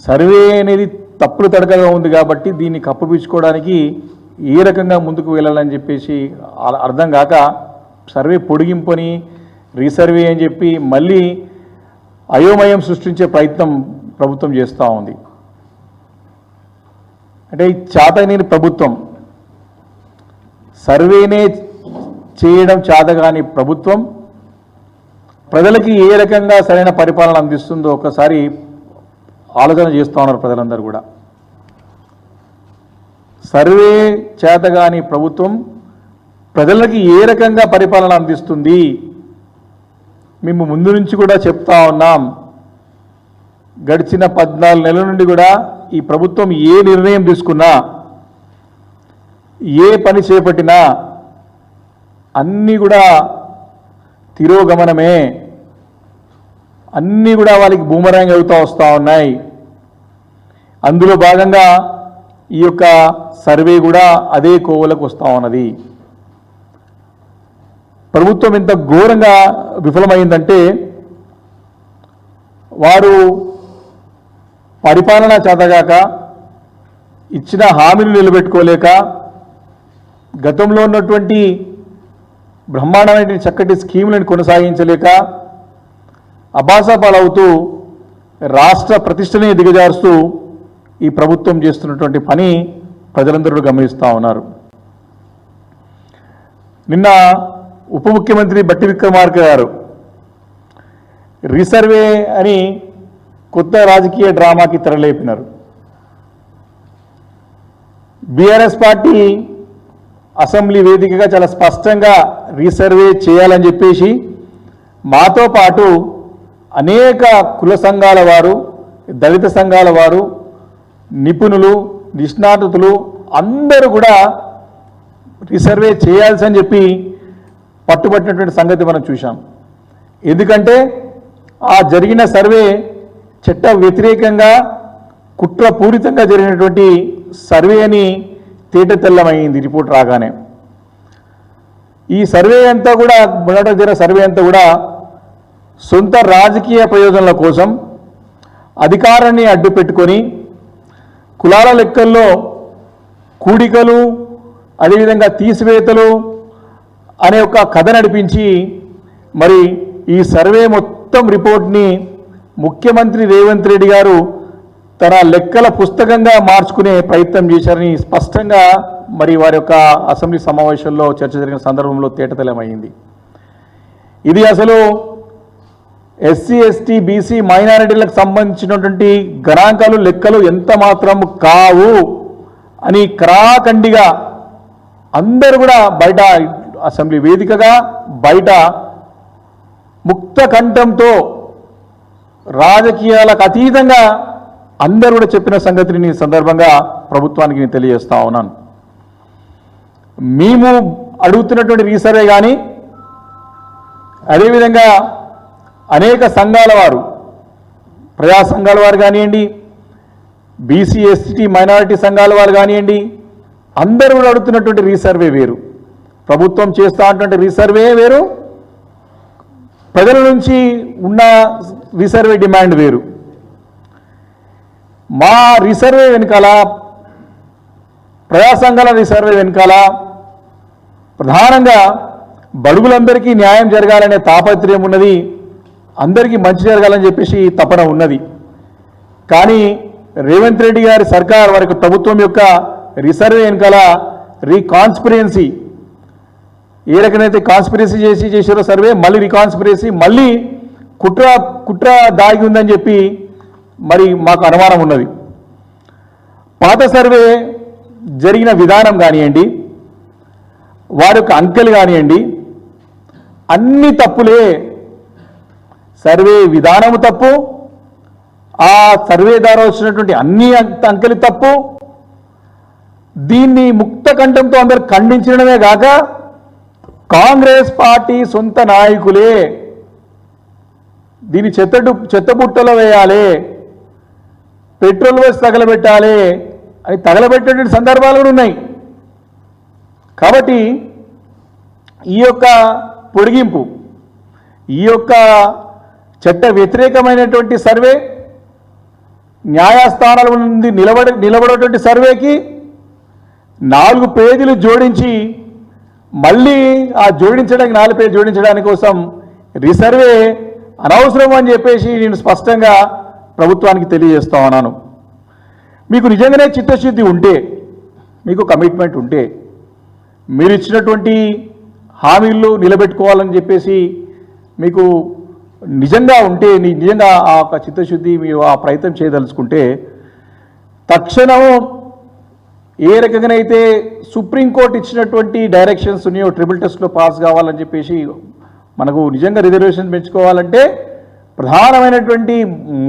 Survey అనేది తప్పులు తడకగా ఉంది కాబట్టి దీన్ని కప్పుపించుకోవడానికి ఏ రకంగా ముందుకు వెళ్ళాలని చెప్పేసి అర్థం కాక సర్వే పొడిగింపుని రీసర్వే అని చెప్పి మళ్ళీ అయోమయం సృష్టించే ప్రయత్నం ప్రభుత్వం చేస్తూ ఉంది. అంటే ఈ చేతగాని ప్రభుత్వం, సర్వేనే చేయడం చేతగాని ప్రభుత్వం ప్రజలకి ఏ రకంగా సరైన పరిపాలన అందిస్తుందో ఒకసారి ఆలోచన చేస్తూ ఉన్నారు ప్రజలందరూ కూడా. సర్వే చేతగాని ప్రభుత్వం ప్రజలకి ఏ రకంగా పరిపాలన అందిస్తుంది మేము ముందు నుంచి కూడా చెప్తా ఉన్నాం. గడిచిన 14 నెలల నుండి కూడా ఈ ప్రభుత్వం ఏ నిర్ణయం తీసుకున్నా, ఏ పని చేపట్టినా అన్నీ కూడా తిరోగమనమే, అన్నీ కూడా వాళ్ళకి బూమరాంగ్ అవుతూ వస్తూ ఉన్నాయి. అందులో భాగంగా ఈ యొక్క సర్వే కూడా అదే కోవలకు వస్తూ ఉన్నది. ప్రభుత్వం ఎంత ఘోరంగా విఫలమైందంటే వారు పరిపాలన చేతగాక, ఇచ్చిన హామీలు నిలబెట్టుకోలేక, గతంలో ఉన్నటువంటి బ్రహ్మాండమైన చక్కటి స్కీములను కొనసాగించలేక అబాసపాలవుతూ రాష్ట్ర ప్రతిష్టని దిగజారుస్తూ ఈ ప్రభుత్వం చేస్తున్నటువంటి పని ప్రజలందరూ గమనిస్తూ ఉన్నారు. నిన్న ఉప ముఖ్యమంత్రి బట్టి విక్రమార్క గారు రీసర్వే అని కొత్త రాజకీయ డ్రామాకి తెరలేపినారు. బీఆర్ఎస్ పార్టీ అసెంబ్లీ వేదికగా చాలా స్పష్టంగా రీసర్వే చేయాలని చెప్పేసి మాతో పాటు అనేక కుల సంఘాల వారు, దళిత సంఘాల వారు, నిపుణులు, నిష్ణాతులు అందరూ కూడా రీసర్వే చేయాల్సని చెప్పి పట్టుబట్టినటువంటి సంగతి మనం చూసాం. ఎందుకంటే ఆ జరిగిన సర్వే చట్ట వ్యతిరేకంగా కుట్రపూరితంగా జరిగినటువంటి సర్వే అని తేటతెల్లమైంది రిపోర్ట్ రాగానే. ఈ సర్వే అంతా కూడా మొదట జరిగిన సర్వే అంతా కూడా సొంత రాజకీయ ప్రయోజనాల కోసం అధికారాన్ని అడ్డు పెట్టుకొని కులాల లెక్కల్లో కూడికలు, అదేవిధంగా తీసివేతలు అనే ఒక కథ నడిపించి మరి ఈ సర్వే మొత్తం రిపోర్ట్ని ముఖ్యమంత్రి రేవంత్ రెడ్డి గారు తన లెక్కల పుస్తకంగా మార్చుకునే ప్రయత్నం చేశారని స్పష్టంగా మరి వారి యొక్క అసెంబ్లీ సమావేశంలో చర్చ జరిగిన సందర్భంలో తేటతెల్లమైంది. ఇది అసలు ఎస్సీ, ఎస్టీ, బీసీ, మైనారిటీలకు సంబంధించినటువంటి గణాంకాలు, లెక్కలు ఎంత మాత్రం కావు అని కరాఖండిగా అందరూ కూడా బయట అసెంబ్లీ వేదికగా బయట ముక్త కంఠంతో రాజకీయాలకు అతీతంగా అందరూ కూడా చెప్పిన సంగతిని సందర్భంగా ప్రభుత్వానికి నేను తెలియజేస్తా ఉన్నాను. మేము అడుగుతున్నటువంటి రీసర్వే కానీ, అదేవిధంగా అనేక సంఘాల వారు, ప్రజా సంఘాల వారు కానివ్వండి, బీసీ, ఎస్టీ, మైనారిటీ సంఘాల వారు కానివ్వండి, అందరూ కూడా అడుగుతున్నటువంటి రీసర్వే వేరు, ప్రభుత్వం చేస్తూ ఉన్నటువంటి రీసర్వే వేరు, ప్రజల నుంచి ఉన్న రీసర్వే డిమాండ్ వేరు. మా రీసర్వే వెనకాల, ప్రజా సంఘాల రీసర్వే వెనకాల ప్రధానంగా బడుగులందరికీ న్యాయం జరగాలనే తాపత్రయం ఉన్నది, అందరికీ మంచి జరగాలని చెప్పేసి తపన ఉన్నది. కానీ రేవంత్ రెడ్డి గారి సర్కార్ వారికి ప్రభుత్వం యొక్క రీసర్వే వెనకాల రీకాన్స్పిరెన్సీ, ఏ రకమైతే కాన్స్పిరసీ చేసారో సర్వే, మళ్ళీ రీకాన్స్పిరసీ, మళ్ళీ కుట్ర దాగి ఉందని చెప్పి మరి మాకు అనుమానం ఉన్నది. పాత సర్వే జరిగిన విధానం కానివ్వండి, వారి యొక్క అంకెలు కానివ్వండి, అన్ని తప్పులే. సర్వే విధానము తప్పు, ఆ సర్వే ద్వారా వచ్చినటువంటి అన్ని అంకెలు తప్పు. దీన్ని ముక్త కంఠంతో అందరు ఖండించడమే కాక కాంగ్రెస్ పార్టీ సొంత నాయకులే దీన్ని చెత్తబుట్టలో వేయాలి, పెట్రోల్ వేసి తగలబెట్టాలి అని తగలబెట్టేటువంటి సందర్భాలు కూడా ఉన్నాయి. కాబట్టి ఈ యొక్క పొడిగింపు, ఈ యొక్క చట్ట వ్యతిరేకమైనటువంటి సర్వే న్యాయస్థానాల నుండి నిలబడేటువంటి సర్వేకి 4 పేజీలు జోడించి మళ్ళీ ఆ జోడించడానికి 4 పేజీలు జోడించడానికి కోసం రీసర్వే అనవసరం అని చెప్పేసి నేను స్పష్టంగా ప్రభుత్వానికి తెలియజేస్తా ఉన్నాను. మీకు నిజంగానే చిత్తశుద్ధి ఉంటే, మీకు కమిట్మెంట్ ఉంటే, మీరు ఇచ్చినటువంటి హామీలు నిలబెట్టుకోవాలని చెప్పేసి మీకు నిజంగా ఉంటే, నిజంగా ఆ ఒక చిత్తశుద్ధి మీరు ఆ ప్రయత్నం చేయదలుచుకుంటే తక్షణం ఏ రకంగానైతే సుప్రీంకోర్టు ఇచ్చినటువంటి డైరెక్షన్స్ ఉన్నాయో ట్రిపుల్ టెస్ట్లో పాస్ కావాలని చెప్పేసి మనకు నిజంగా రిజర్వేషన్ పెంచుకోవాలంటే ప్రధానమైనటువంటి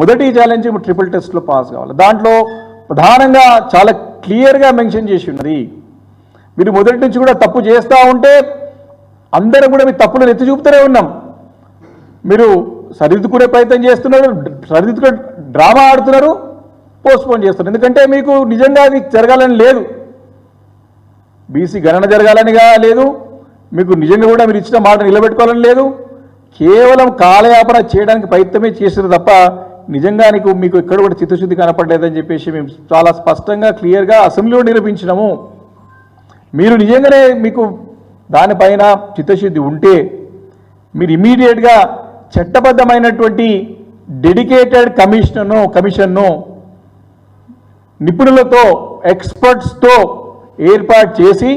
మొదటి ఛాలెంజ్ ట్రిపుల్ టెస్ట్లో పాస్ కావాలి. దాంట్లో ప్రధానంగా చాలా క్లియర్గా మెన్షన్ చేసి ఉన్నది. మీరు మొదటి నుంచి కూడా తప్పు చేస్తూ ఉంటే అందరం కూడా మీ తప్పులను ఎత్తి చూపుతూనే ఉన్నాం. మీరు సరిదిద్దుకునే ప్రయత్నం చేస్తున్నారు, సరిదిద్దుకునే డ్రామా ఆడుతున్నారు, పోస్ట్పోన్ చేస్తున్నారు. ఎందుకంటే మీకు నిజంగా అది జరగాలని లేదు, బీసీ గణన జరగాలనిగా లేదు, మీకు నిజంగా కూడా మీరు ఇచ్చిన మాట నిలబెట్టుకోవాలని లేదు, కేవలం కాలయాపన చేయడానికి ప్రయత్నమే చేశారు తప్ప నిజంగా మీకు ఎక్కడ కూడా చిత్తశుద్ధి కనపడలేదని చెప్పేసి మేము చాలా స్పష్టంగా క్లియర్గా అసెంబ్లీలో నిరూపించినాము. మీరు నిజంగానే మీకు దానిపైన చిత్తశుద్ధి ఉంటే మీరు ఇమీడియట్గా చట్టబద్ధమైనటువంటి డెడికేటెడ్ కమిషన్ను నిపుణులతో ఎక్స్పర్ట్స్తో ఏర్పాటు చేసి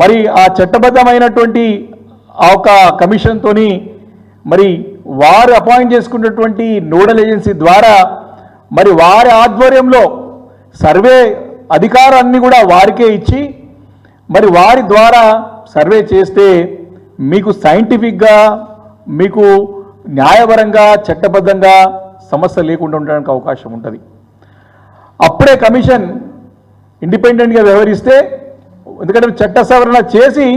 మరి ఆ చట్టబద్ధమైనటువంటి ఆ ఒక కమిషన్తోని మరి వారు అపాయింట్ చేసుకున్నటువంటి నోడల్ ఏజెన్సీ ద్వారా మరి వారి ఆధ్వర్యంలో సర్వే అధికారాన్ని కూడా వారికే ఇచ్చి మరి వారి ద్వారా సర్వే చేస్తే మీకు సైంటిఫిక్గా మీకు న్యాయపరంగా చట్టబద్ధంగా సమస్య లేకుండా ఉండడానికి అవకాశం ఉంటుంది. అప్పుడే కమిషన్ ఇండిపెండెంట్గా వ్యవహరిస్తే, ఎందుకంటే చట్ట సవరణ చేసి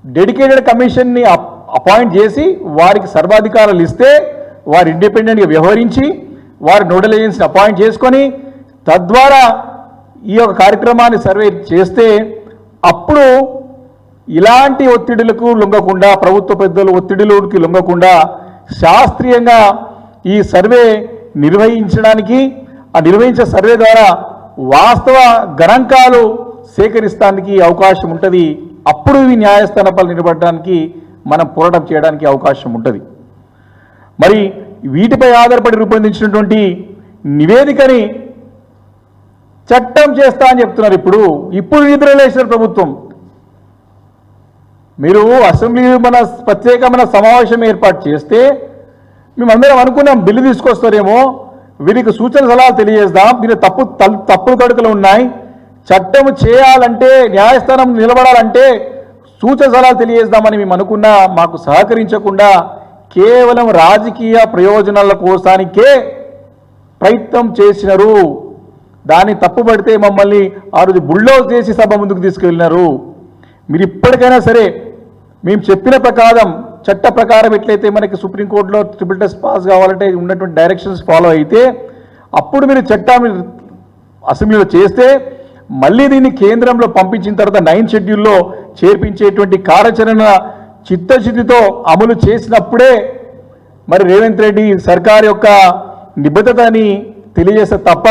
డెడికేటెడ్ కమిషన్ని అపాయింట్ చేసి వారికి సర్వాధికారాలు ఇస్తే వారు ఇండిపెండెంట్గా వ్యవహరించి వారి నోడల్ ఏజెన్సీని అపాయింట్ చేసుకొని తద్వారా ఈ యొక్క కార్యక్రమాన్ని సర్వే చేస్తే అప్పుడు ఇలాంటి ఒత్తిడులకు లొంగకుండా, ప్రభుత్వ పెద్దలు ఒత్తిడిలోకి లొంగకుండా శాస్త్రీయంగా ఈ సర్వే నిర్వహించడానికి, ఆ నిర్వహించే సర్వే ద్వారా వాస్తవ గణాంకాలు సేకరిస్తానికి అవకాశం ఉంటుంది. అప్పుడు ఈ న్యాయస్థానాలు నిలబడడానికి మనం పోరాటం చేయడానికి అవకాశం ఉంటుంది. మరి వీటిపై ఆధారపడి రూపొందించినటువంటి నివేదికని చట్టం చేస్తా అని చెప్తున్నారు. ఇప్పుడు నిద్రలేసిన ప్రభుత్వం, మీరు అసెంబ్లీ మన ప్రత్యేకమైన సమావేశం ఏర్పాటు చేస్తే మేమందరం అనుకున్నాం బిల్లు తీసుకొస్తారేమో, వీరికి సూచన సలహాలు తెలియజేద్దాం, వీరి తప్పులు తడుకలు ఉన్నాయి, చట్టం చేయాలంటే న్యాయస్థానం నిలబడాలంటే సూచన సలహాలు తెలియజేద్దామని మేము అనుకున్నా. మాకు సహకరించకుండా కేవలం రాజకీయ ప్రయోజనాల కోసానికే ప్రయత్నం చేసినారు. దాన్ని తప్పుపడితే మమ్మల్ని ఆ రోజు బుల్డోజ్ చేసి సభ ముందుకు తీసుకెళ్ళినారు. మీరు ఇప్పటికైనా సరే మేము చెప్పిన ప్రకారం చట్ట ప్రకారం ఎట్లయితే మనకి సుప్రీంకోర్టులో ట్రిపుల్ టెస్ట్ పాస్ కావాలంటే ఉన్నటువంటి డైరెక్షన్స్ ఫాలో అయితే అప్పుడు మీరు చట్టాన్ని అసెంబ్లీలో చేస్తే మళ్ళీ దీన్ని కేంద్రంలో పంపించిన తర్వాత 9th షెడ్యూల్లో చేర్పించేటువంటి కార్యాచరణ చిత్తశుద్ధితో అమలు చేసినప్పుడే మరి రేవంత్ రెడ్డి సర్కార్ యొక్క నిబద్ధతని తెలియజేస్తే తప్ప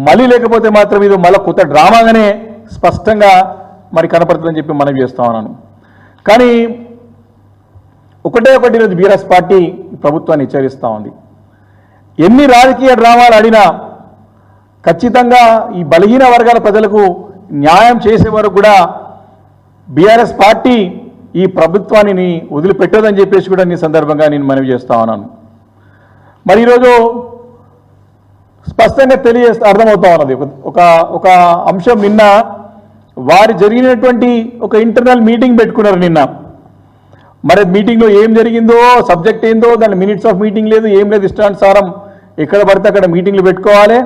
మళ్ళీ లేకపోతే మాత్రం ఇది మళ్ళీ కొత్త డ్రామాగానే స్పష్టంగా మరి కనపడుతుందని చెప్పి మనం చేస్తా ఉన్నాను. కానీ ఒకటి ఈరోజు బీఆర్ఎస్ పార్టీ ప్రభుత్వాన్ని హెచ్చరిస్తూ ఉంది. ఎన్ని రాజకీయ డ్రామాలు ఆడినా ఖచ్చితంగా ఈ బలహీన వర్గాల ప్రజలకు న్యాయం చేసే వరకు కూడా బీఆర్ఎస్ పార్టీ ఈ ప్రభుత్వాన్ని వదిలిపెట్టదని చెప్పేసి కూడా ఈ సందర్భంగా నేను మనవి చేస్తా ఉన్నాను. మరి ఈరోజు స్పష్టంగా అర్థమవుతా ఉన్నది ఒక అంశం. నిన్న వారి జరిగినటువంటి ఒక ఇంటర్నల్ మీటింగ్ పెట్టుకున్నారు నిన్న. మరి మీటింగ్లో ఏం జరిగిందో, సబ్జెక్ట్ ఏందో, దాని మినిట్స్ ఆఫ్ మీటింగ్ లేదు, ఏం లేదు, ఇష్టానుసారం ఎక్కడ పడితే అక్కడ మీటింగ్లు పెట్టుకోవాలి,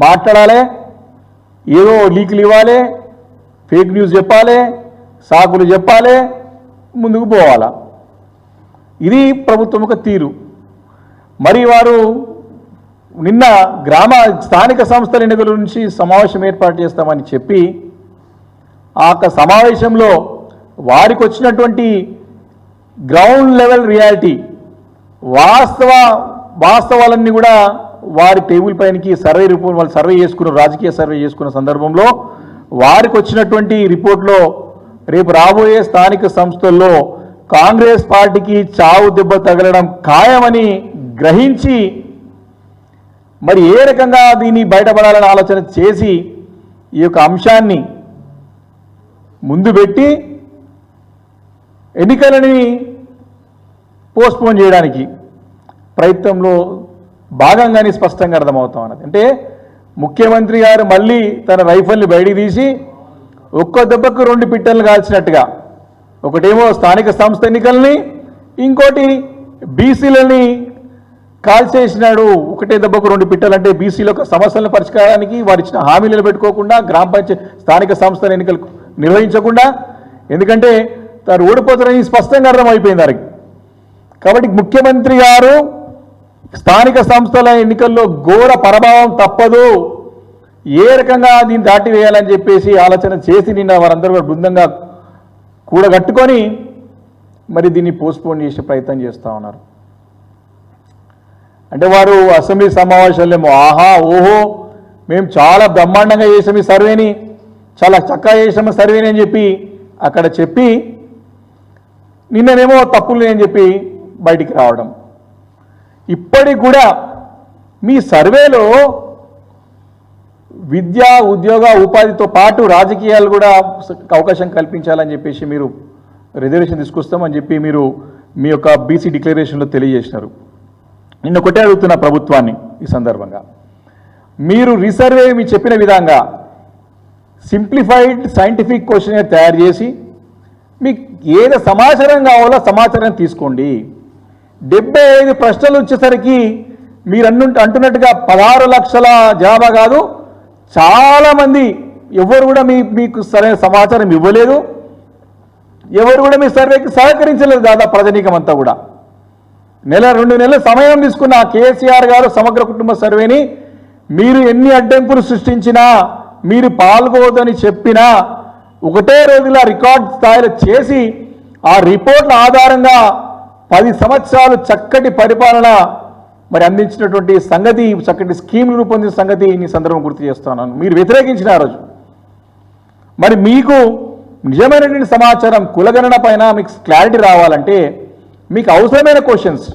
మాట్లాడాలి, ఏదో లీకులు ఇవ్వాలి, ఫేక్ న్యూస్ చెప్పాలి, సాకులు చెప్పాలి, ముందుకు పోవాలా. ఇది ప్రభుత్వం యొక్క తీరు. మరి వారు నిన్న స్థానిక సంస్థల ఎన్నికల నుంచి సమావేశం ఏర్పాటు చేస్తామని చెప్పి ఆ సమావేశంలో వారికి వచ్చినటువంటి గ్రౌండ్ లెవెల్ రియాలిటీ వాస్తవాలన్నీ కూడా వారి టేబుల్ పైనకి సర్వే రిపోర్ట్ వాళ్ళు సర్వే చేసుకున్న రాజకీయ సర్వే చేసుకున్న సందర్భంలో వారికి వచ్చినటువంటి రిపోర్ట్లో రేపు రాబోయే స్థానిక సంస్థల్లో కాంగ్రెస్ పార్టీకి చావు దెబ్బ తగలడం ఖాయమని గ్రహించి మరి ఏ రకంగా దీన్ని బయటపడాలని ఆలోచన చేసి ఈ యొక్క అంశాన్ని ముందు పెట్టి ఎన్నికలని పోస్ట్పోన్ చేయడానికి ప్రయత్నంలో భాగంగానే స్పష్టంగా అర్థమవుతా ఉన్నది. అంటే ముఖ్యమంత్రి గారు మళ్ళీ తన రైఫల్ని బయటికి తీసి ఒక్క దెబ్బకు రెండు పిట్టలు కాల్చినట్టుగా ఒకటేమో స్థానిక సంస్థ ఎన్నికల్ని ఇంకోటి బీసీలని కాల్చేసినాడు. ఒకటే దెబ్బకు రెండు పిట్టలు అంటే బీసీల యొక్క సమస్యలను పరిష్కారానికి వారు ఇచ్చిన హామీలు పెట్టుకోకుండా గ్రామ పంచాయతీ స్థానిక సంస్థల ఎన్నికలు నిర్వహించకుండా, ఎందుకంటే తాను ఓడిపోతారని స్పష్టంగా అర్థమైపోయింది వారికి. కాబట్టి ముఖ్యమంత్రి గారు స్థానిక సంస్థల ఎన్నికల్లో ఘోర పరభావం తప్పదు, ఏ రకంగా దీన్ని దాటివేయాలని చెప్పేసి ఆలోచన చేసి నిన్న వారందరూ బృందంగా కూడగట్టుకొని మరి దీన్ని పోస్ట్పోన్ చేసే ప్రయత్నం చేస్తూ ఉన్నారు. అంటే వారు అసెంబ్లీ సమావేశాలేమో ఆహా ఓహో మేము చాలా బ్రహ్మాండంగా చేసాం ఈ సర్వేని, చాలా చక్కగా చేసాము సర్వేని అని చెప్పి అక్కడ చెప్పి నిన్ననేమో తప్పులు అని చెప్పి బయటికి రావడం. ఇప్పటికి కూడా మీ సర్వేలో విద్య ఉద్యోగ ఉపాధితో పాటు రాజకీయాలు కూడా అవకాశం కల్పించాలని చెప్పేసి మీరు రిజర్వేషన్ తీసుకొస్తామని చెప్పి మీరు మీ యొక్క బీసీ డిక్లరేషన్లో తెలియజేసినారు. నిన్న ఒకటే అడుగుతున్న ప్రభుత్వాన్ని ఈ సందర్భంగా, మీరు రీసర్వే మీ చెప్పిన విధంగా సింప్లిఫైడ్ సైంటిఫిక్ క్వశ్చన్ తయారు చేసి మీకు ఏదో సమాచారం కావాలో సమాచారం తీసుకోండి. 75 ప్రశ్నలు వచ్చేసరికి మీరు అంటున్నట్టుగా 16 లక్షల జనాభా కాదు, చాలామంది ఎవరు కూడా మీకు సరైన సమాచారం ఇవ్వలేదు, ఎవరు కూడా మీ సర్వేకి సహకరించలేదు. దాదాపు ప్రజనీకం అంతా కూడా 1-2 నెలల సమయం తీసుకున్న కేసీఆర్ గారు సమగ్ర కుటుంబ సర్వేని మీరు ఎన్ని అడ్డంకులు సృష్టించినా, మీరు పాల్గొవద్దని చెప్పినా ఒకటే రోజుల రికార్డ్ స్థాయిలో చేసి ఆ రిపోర్ట్ల ఆధారంగా 10 సంవత్సరాలు చక్కటి పరిపాలన మరి అందించినటువంటి సంగతి, చక్కటి స్కీమ్లు రూపొందించిన సంగతి ఈ సందర్భం గుర్తు చేస్తున్నాను. మీరు వ్యతిరేకించిన ఆ రోజు మరి మీకు నిజమైనటువంటి సమాచారం కులగణన పైన మీకు క్లారిటీ రావాలంటే మీకు అవసరమైన క్వశ్చన్స్,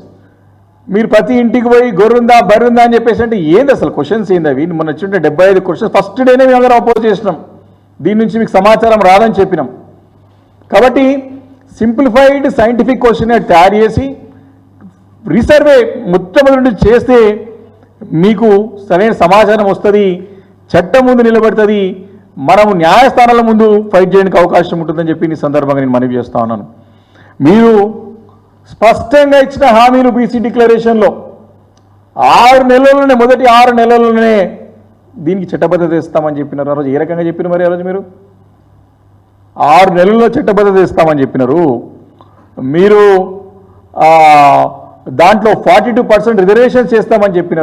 మీరు ప్రతి ఇంటికి పోయి గొర్రుందా బర్రుందా అని చెప్పేసి అంటే ఏంది అసలు క్వశ్చన్స్ ఏంది అవి? మొన్న వచ్చింటే 75 క్వశ్చన్స్ ఫస్ట్ డేనే మేము అందరం అపోజ్ చేసినాం, దీని నుంచి మీకు సమాచారం రాదని చెప్పినాం. కాబట్టి సింప్లిఫైడ్ సైంటిఫిక్ క్వశ్చన్ తయారు చేసి రీసర్వే మొట్టమొదటి చేస్తే మీకు సరైన సమాచారం వస్తుంది, చట్టం ముందు నిలబడుతుంది, మనము న్యాయస్థానాల ముందు ఫైట్ చేయడానికి అవకాశం ఉంటుందని చెప్పి ఈ సందర్భంగా నేను మనవి చేస్తా ఉన్నాను. మీరు స్పష్టంగా ఇచ్చిన హామీలు బీసీ డిక్లరేషన్లో 6 నెలల్లోనే మొదటి 6 నెలల్లోనే దీనికి చట్టబద్ధత ఇస్తామని చెప్పినారు. ఆ రోజు ఏ రకంగా చెప్పినారు మరి? ఆ రోజు మీరు 6 నెలల్లో చట్టబద్ధత ఇస్తామని చెప్పినారు. మీరు దాంట్లో 42% రిజర్వేషన్ చేస్తామని చెప్పినారు.